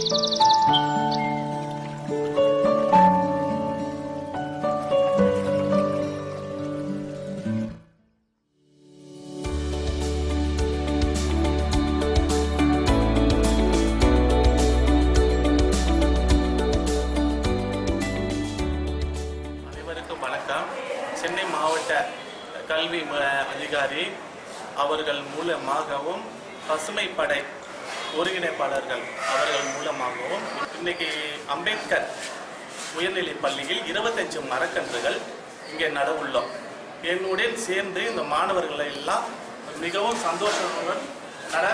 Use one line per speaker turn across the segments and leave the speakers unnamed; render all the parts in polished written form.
சென்னை மாவட்ட கல்வி அதிகாரி அவர்கள் மூலமாகவும் பசுமை படை ஒருங்கிணைப்பாளர்கள் அவர்கள் மூலமாகவும் இன்னைக்கு அம்பேத்கர் உயர்நிலைப் பள்ளியில் 25 மரக்கன்றுகள் இங்கே நட உள்ளோம். என்னுடன் சேர்ந்து இந்த மாணவர்களை எல்லாம் மிகவும் சந்தோஷத்துடன் நட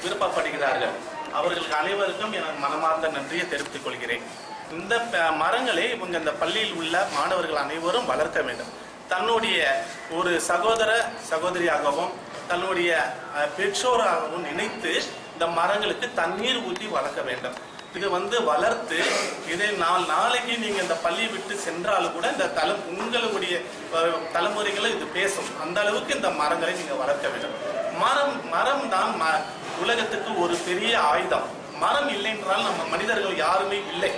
விருப்பப்படுகிறார்கள். அவர்களுக்கு அனைவருக்கும் என் மனமார்ந்த நன்றியை தெரிவித்துக் கொள்கிறேன். இந்த மரங்களை இவங்க இந்த பள்ளியில் உள்ள மாணவர்கள் அனைவரும் வளர்க்க வேண்டும். தன்னுடைய ஒரு சகோதர சகோதரியாகவும் தன்னுடைய பெற்றோராகவும் நினைத்து இந்த மரங்களுக்கு தண்ணீர் ஊற்றி வளர்க்க வேண்டும். இது வளர்த்து இதை நாளைக்கு நீங்க இந்த பள்ளியை விட்டு சென்றாலும் கூட இந்த உங்களுடைய தலைமுறைகளை இது பேசும். அந்த அளவுக்கு இந்த மரங்களை நீங்க வளர்க்க வேண்டும். மரம் தான் உலகத்துக்கு ஒரு பெரிய ஆயுதம். மரம் இல்லை என்றால் நம்ம மனிதர்கள் யாருமே இல்லை.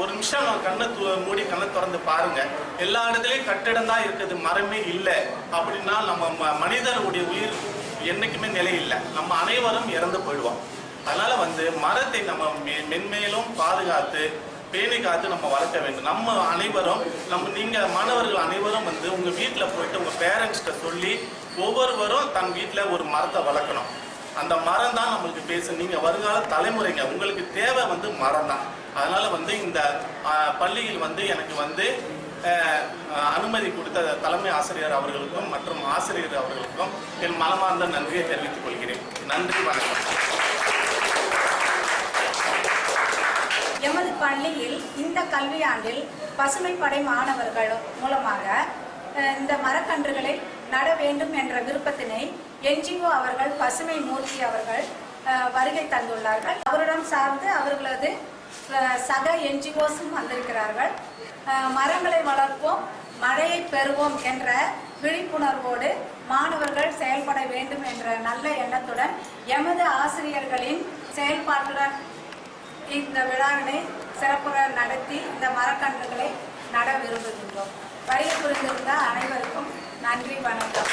ஒரு நிமிஷம் கண்ணை மூடி கண்ணை திறந்து பாருங்க, எல்லா இடத்துலையும் கட்டிடம் தான் இருக்குது, மரமே இல்லை அப்படின்னா நம்ம மனிதனுடைய உயிர் என்னைக்குமே நிலை இல்லை. நம்ம அனைவரும் இறந்து போயிடுவோம். அதனால மரத்தை நம்ம மென்மேலும் பாதுகாத்து பேணி காத்து நம்ம வளர்க்க வேண்டும். நம்ம அனைவரும் நீங்க மாணவர்கள் அனைவரும் உங்க வீட்டில் போயிட்டு உங்க பேரண்ட்ஸ்கிட்ட சொல்லி ஒவ்வொருவரும் தன் வீட்டில் ஒரு மரத்தை வளர்க்கணும். அந்த மரம் தான் நம்மளுக்கு பேசும். நீங்க வருங்கால தலைமுறைங்க, உங்களுக்கு தேவை மரம் தான். அதனால இந்த பள்ளியில் எனக்கு அனுமதி கொடுத்த தலைமை ஆசிரியர் அவர்களுக்கும் மற்றும் ஆசிரியர் அவர்களுக்கும் என் மனமார்ந்த நன்றியை தெரிவித்துக் கொள்கிறேன். நன்றி, வணக்கம்.
எமது பள்ளியில் இந்த கல்வியாண்டில் பசுமை படை மாணவர்கள் மூலமாக இந்த மரக்கன்றுகளை நட வேண்டும் என்ற விருப்பத்தினை NGO அவர்கள் பசுமை மூர்த்தி அவர்கள் வருகை தந்துள்ளார்கள். அவரிடம் சார்ந்து அவர்களது சக NGOஸும் வந்திருக்கிறார்கள். மரங்களை வளர்ப்போம், மழையை பெறுவோம் என்ற விழிப்புணர்வோடு மாணவர்கள் செயல்பட வேண்டும் என்ற நல்ல எண்ணத்துடன் எமது ஆசிரியர்களின் செயல்பாட்டுடன் இந்த விழாவினை சிறப்புற நடத்தி இந்த மரக்கன்றுகளை நட விரும்புகின்றோம். வருகை புரிந்திருந்த அனைவருக்கும் நன்றி, வணக்கம்.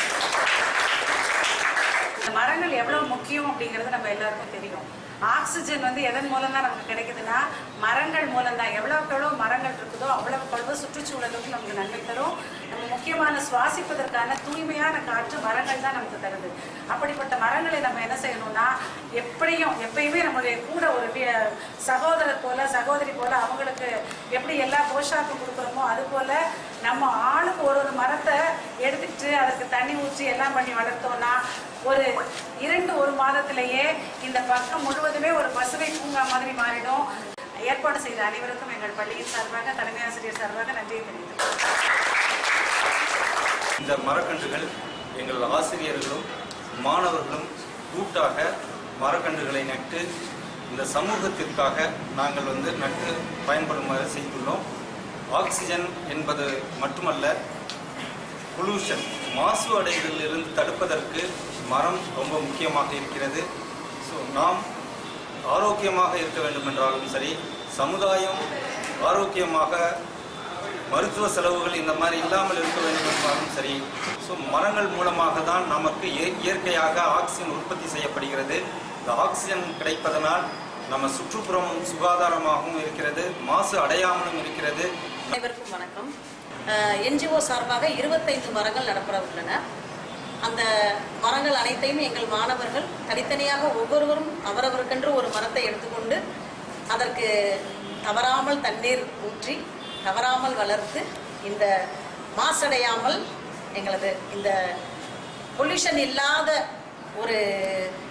மரங்கள் எவ்வளவு முக்கியம் அப்படிங்கிறது நம்ம எல்லாருக்கும் தெரியும். ஆக்சிஜன் எதன் மூலம் தான் நமக்கு கிடைக்குதுன்னா மரங்கள் மூலம் தான். எவ்வளவு மரங்கள் இருக்குதோ அவ்வளவு சுற்றுச்சூழலுக்கும் நமக்கு நன்மை தரும். நம்ம முக்கியமான சுவாசிப்பதற்கான தூய்மையான காற்று மரங்கள் தான் நமக்கு தருது. அப்படிப்பட்ட மரங்களை நம்ம என்ன செய்யணும்னா எப்பயுமே நம்மளுடைய கூட ஒரு சகோதரர் போல சகோதரி போல அவங்களுக்கு எப்படி எல்லா போஷாக்கும் கொடுக்குறோமோ அது போல நம்ம ஆளுக்கு ஒரு மரத்தை எடுத்துக்கிட்டு அதுக்கு தண்ணி ஊற்றி எல்லாம் பண்ணி வளர்த்தோம்னா ஒரு மாதத்திலேயே இந்த பக்கம் முழுவதுமே ஒரு பசுமை பூங்கா மாதிரி மாறிடும். ஏற்பாடு செய்த அனைவருக்கும் எங்கள் பள்ளியின் சார்பாக தலைமை ஆசிரியர் சார்பாக நன்றியை தெரிவித்துள்ளோம்.
இந்த மரக்கன்றுகள் எங்கள் ஆசிரியர்களும் மாணவர்களும் கூட்டாக மரக்கன்றுகளை நட்டு இந்த சமூகத்திற்காக நாங்கள் நட்டு பயன்படுமாறு செய்துள்ளோம். ஆக்சிஜன் என்பது மட்டுமல்ல, பொல்யூஷன் மாசு அடைதலிலிருந்து தடுப்பதற்கு மரம் ரொம்ப முக்கியமாக இருக்கிறது. ஸோ நாம் ஆரோக்கியமாக இருக்க வேண்டும் என்றாலும் சரி, சமுதாயம் ஆரோக்கியமாக மருத்துவ செலவுகள் இந்த மாதிரி இல்லாமல் இருக்க வேண்டும் என்றாலும் சரி, ஸோ மரங்கள் மூலமாக தான் நமக்கு இயற்கையாக ஆக்சிஜன் உற்பத்தி செய்யப்படுகிறது. இந்த ஆக்சிஜன் கிடைப்பதனால் நம்ம சுற்றுப்புறம் சுகாதாரமாகவும் இருக்கிறது, மாசு அடையாமலும் இருக்கிறது.
அனைவருக்கும் வணக்கம். NGO சார்பாக 25 மரங்கள் நடப்பட உள்ளன. அந்த மரங்கள் அனைத்தையும் எங்கள் மாணவர்கள் தனித்தனியாக ஒவ்வொருவரும் அவரவருக்கென்று ஒரு மரத்தை எடுத்துக்கொண்டு அதற்கு தவறாமல் தண்ணீர் ஊற்றி தவறாமல் வளர்த்து இந்த மாசடையாமல் எங்களது இந்த பொல்யூஷன் இல்லாத ஒரு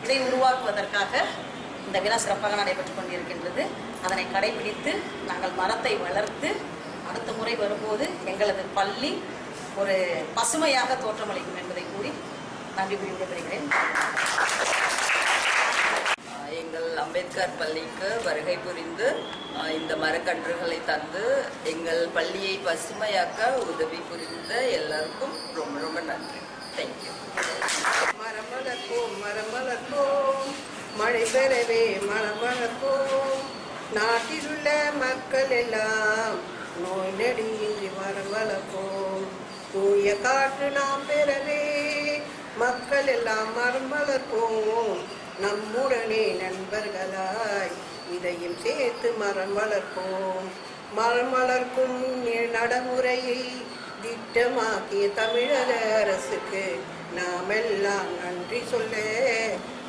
இதை உருவாக்குவதற்காக இந்த விழா சிறப்பாக நடைபெற்று கொண்டிருக்கின்றது. அதனை கடைபிடித்து நாங்கள் மரத்தை வளர்த்து அடுத்த முறை வரும்போது எங்களது பள்ளி ஒரு பசுமையாக தோற்றமளிக்கும் என்பதை கூறி நன்றி விடைபெறுகிறேன்.
எங்கள் அம்பேத்கர் பள்ளிக்கு வருகை புரிந்து இந்த மரக்கன்றுகளை தந்து எங்கள் பள்ளியை பசுமையாக்க உதவி புரிந்த எல்லாருக்கும் ரொம்ப ரொம்ப நன்றி. தேங்க்யூ.
மரம் வளர்ப்போம், மரம் வளர்ப்போம், மழை பெறவே மனம் வளர்ப்போம். நாட்டிலுள்ள மக்கள் எல்லாம் நோய் நெடியின்றி மரம் வளர்ப்போம். தூய காற்று நாம் பெறவே மக்கள் எல்லாம் மரம் வளர்ப்போம். நம்முடனே நண்பர்களாய் இதையும் சேர்த்து மரம் வளர்ப்போம். மரம் வளர்க்கும் நடைமுறையை திட்டமாக்கிய தமிழக அரசுக்கு நாம் எல்லாம் நன்றி சொல்ல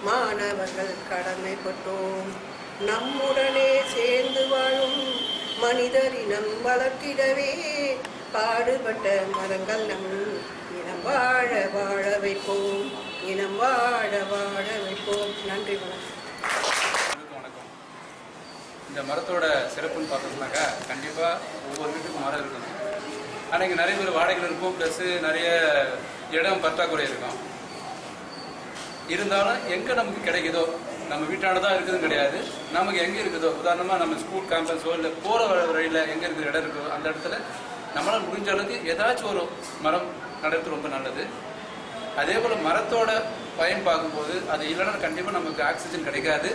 மாணவர்கள் கடமைப்பட்டோம். நம்முடனே சேர்ந்து வாழும் மனிதரினம் வளர்த்திடவே பாடுபட்ட மரங்கள் நம் இனம் வாழ வாழ வைப்போம். இனம் வாழ வாழ வைப்போம். நன்றி.
வணக்கம். இந்த மரத்தோட சிறப்புன்னு பார்த்தோம்னாக்கா கண்டிப்பாக ஒவ்வொரு வீட்டுக்கும் மரம் இருக்கணும். ஆனால் இங்கே நிறைய பேர் வாடகைகள் இருக்கும், ப்ளஸ்ஸு நிறைய இடம் பற்றாக்குறை இருக்கும். இருந்தாலும் எங்கே நமக்கு கிடைக்குதோ, நம்ம வீட்டான தான் இருக்குதுன்னு கிடையாது, நமக்கு எங்கே இருக்குதோ, உதாரணமாக நம்ம ஸ்கூல் கேம்பஸோ இல்லை போகிற வழியில் எங்கே இருக்கிற இடம் இருக்கோ அந்த இடத்துல நம்மளால் முடிஞ்ச அளவுக்கு ஏதாச்சும் ஒரு மரம் நடுறது ரொம்ப நல்லது. அதே போல் மரத்தோட பயன் பார்க்கும்போது அது இல்லைன்னா கண்டிப்பாக நமக்கு ஆக்சிஜன் கிடைக்காது,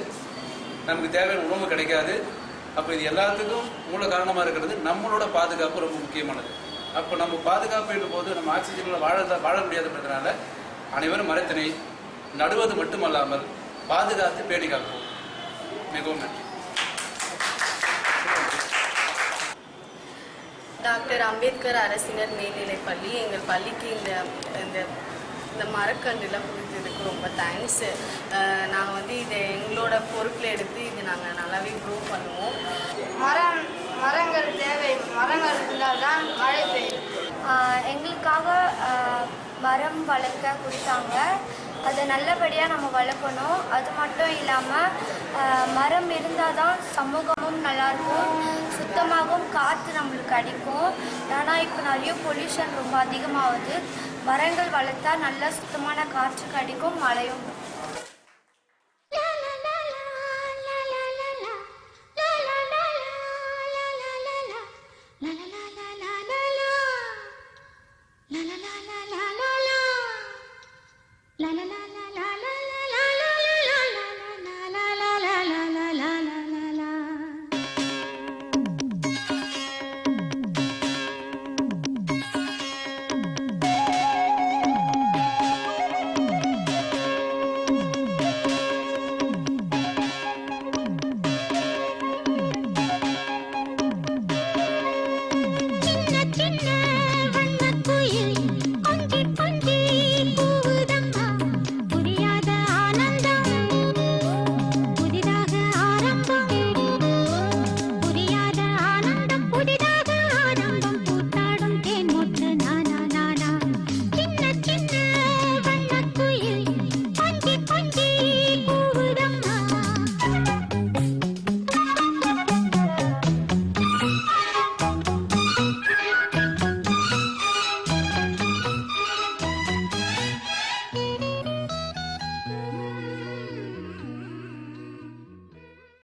நமக்கு தேவையான உணவு கிடைக்காது. அப்போ இது எல்லாத்துக்கும் மூல காரணமாக இருக்கிறது நம்மளோட பாதுகாப்பு ரொம்ப முக்கியமானது. அப்போ நம்ம பாதுகாப்பு என்னும் போது நம்ம ஆக்சிஜனில் வாழ முடியாதுன்றதுனால அனைவரும் மரத்தினை நடுவது மட்டுமல்லாமல் பாதுகாத்து பேணி காப்போம். மிகவும் நன்றி.
டாக்டர் அம்பேத்கர் அரசினர் மேல்நிலைப்பள்ளி, எங்கள் பள்ளிக்கு இந்த மரக்கன்றுலாம் கொடுத்ததுக்கு ரொம்ப தேங்க்ஸ். நாங்கள் இதை எங்களோட பொறுப்பில் எடுத்து இது நாங்கள் நல்லாவே க்ரோ பண்ணுவோம்.
மரங்கள் தேவை. மரங்கள் இருந்தால் தான் மழை பெய்யும். எங்களுக்காக மரம் வளர்க்க கொடுத்தாங்க. அதை நல்லபடியாக நம்ம வளர்க்கணும். அது மட்டும் இல்லாமல் மரம் இருந்தால் தான் சமூகமும் நல்லாயிருக்கும், சுத்தமாகவும் காற்று நம்மளுக்கு அடிக்கும். ஆனால் இப்போ நிறைய பொல்யூஷன் ரொம்ப அதிகமாகுது. மரங்கள் வளர்த்தா நல்ல சுத்தமான காற்று கிடைக்கும், மழையும்